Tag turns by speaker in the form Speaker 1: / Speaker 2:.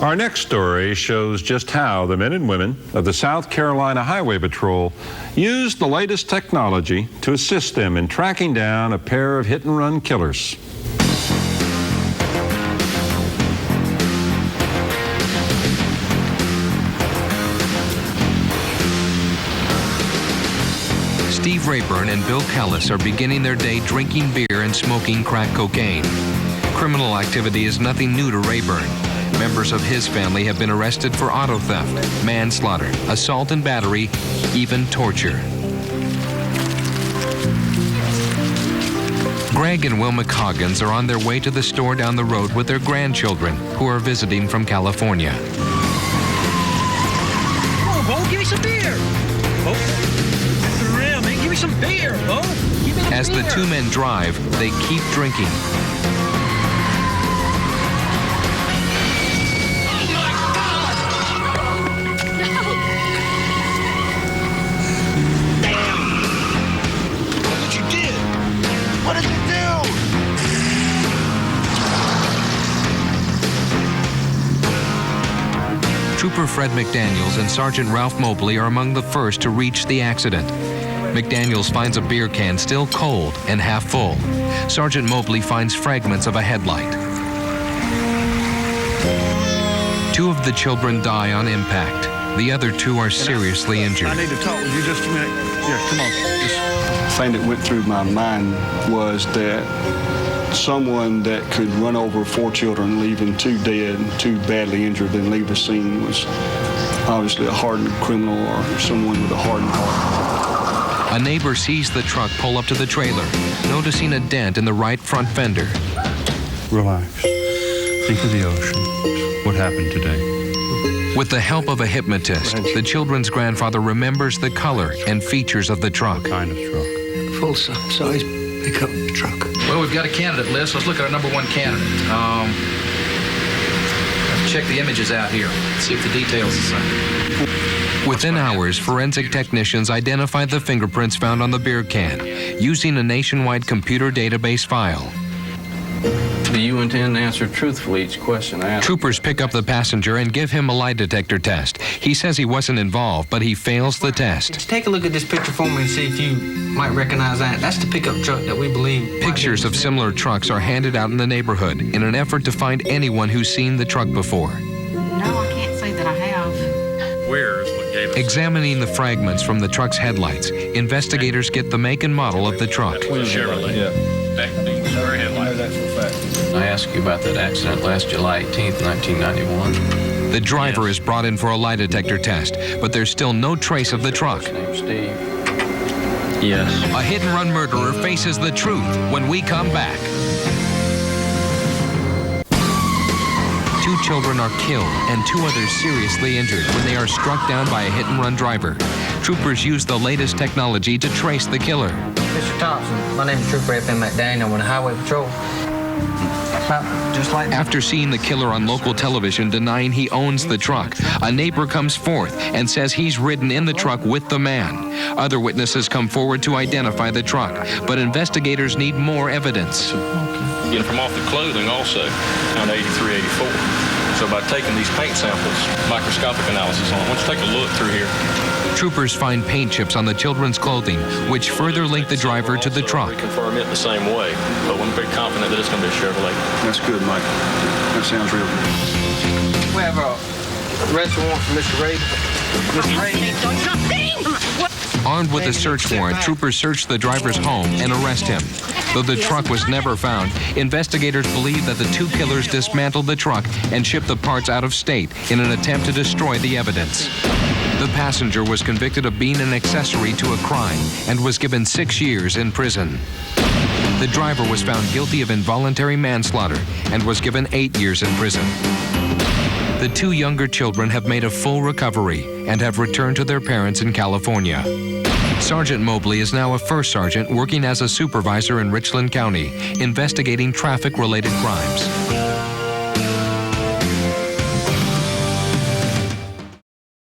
Speaker 1: Our next story shows just how the men and women of the South Carolina Highway Patrol used the latest technology to assist them in tracking down a pair of hit-and-run killers.
Speaker 2: Steve Rayburn and Bill Callis are beginning their day drinking beer and smoking crack cocaine. Criminal activity is nothing new to Rayburn. Members of his family have been arrested for auto theft, manslaughter, assault and battery, even torture. Greg and Wilma Coggins are on their way to the store down the road with their grandchildren, who are visiting from California.
Speaker 3: Come on, Bo, give me some beer. Bo, get the rim, man. Give me some beer, Bo. Give me some
Speaker 2: As
Speaker 3: beer.
Speaker 2: the two men drive, they keep drinking. Trooper Fred McDaniels and Sergeant Ralph Mobley are among the first to reach the accident. McDaniels finds a beer can still cold and half full. Sergeant Mobley finds fragments of a headlight. Two of the children die on impact. The other two are seriously injured.
Speaker 4: I need to talk with you just a minute. Here, come on.
Speaker 5: The thing that went through my mind was that someone that could run over 4 children, leaving 2 dead and 2 badly injured, and leave the scene was obviously a hardened criminal or someone with a hardened heart.
Speaker 2: A neighbor sees the truck pull up to the trailer, noticing a dent in the right front fender.
Speaker 4: Relax. Think of the ocean. What happened today?
Speaker 2: With the help of a hypnotist, the children's grandfather remembers the color and features of the truck.
Speaker 4: What kind of truck?
Speaker 3: Full-size pickup truck.
Speaker 6: Well, we've got a candidate list. Let's look at our number 1 candidate. Let's check the images out here. See if the details are the same.
Speaker 2: Within hours, forensic technicians identified the fingerprints found on the beer can using a nationwide computer database file.
Speaker 7: Do you intend to answer truthfully each question I ask?
Speaker 2: Troopers pick up the passenger and give him a lie detector test. He says he wasn't involved, but he fails the test.
Speaker 8: Take a look at this picture for me and see if you might recognize that. That's the pickup truck that we believe.
Speaker 2: Pictures of similar trucks are handed out in the neighborhood in an effort to find anyone who's seen the truck before.
Speaker 9: No, I can't say that I have.
Speaker 1: Where is what gave us?
Speaker 2: Examining the fragments from the truck's headlights, investigators get the make and model of the truck.
Speaker 1: Chevrolet.
Speaker 4: Yeah.
Speaker 7: I asked you about that accident last July 18th, 1991.
Speaker 2: The driver is brought in for a lie detector test, but there's still no trace of the truck.
Speaker 7: His name's Steve. Yes.
Speaker 2: A hit-and-run murderer faces the truth when we come back. 2 children are killed and 2 others seriously injured when they are struck down by a hit-and-run driver. Troopers use the latest technology to trace the killer.
Speaker 8: Mr. Thompson, my name is Trooper F.M. McDaniel. I'm with the Highway Patrol. Just like that.
Speaker 2: After seeing the killer on local television denying he owns the truck, a neighbor comes forth and says he's ridden in the truck with the man. Other witnesses come forward to identify the truck, but investigators need more evidence.
Speaker 10: Getting from off the clothing also, around 83, 84. So by taking these paint samples, microscopic analysis on it, once you take a look through here.
Speaker 2: Troopers find paint chips on the children's clothing, which further link the driver to the truck.
Speaker 10: Confirm it the same way, but we're pretty confident that it's going to be a Chevrolet.
Speaker 5: That's good, Mike. That sounds real good.
Speaker 8: We have a arrest warrant for Mr. Ray.
Speaker 2: Armed with a search warrant, troopers search the driver's home and arrest him. Though the truck was never found, investigators believe that the 2 killers dismantled the truck and shipped the parts out of state in an attempt to destroy the evidence. The passenger was convicted of being an accessory to a crime and was given 6 years in prison. The driver was found guilty of involuntary manslaughter and was given 8 years in prison. The 2 younger children have made a full recovery and have returned to their parents in California. Sergeant Mobley is now a first sergeant working as a supervisor in Richland County, investigating traffic-related crimes.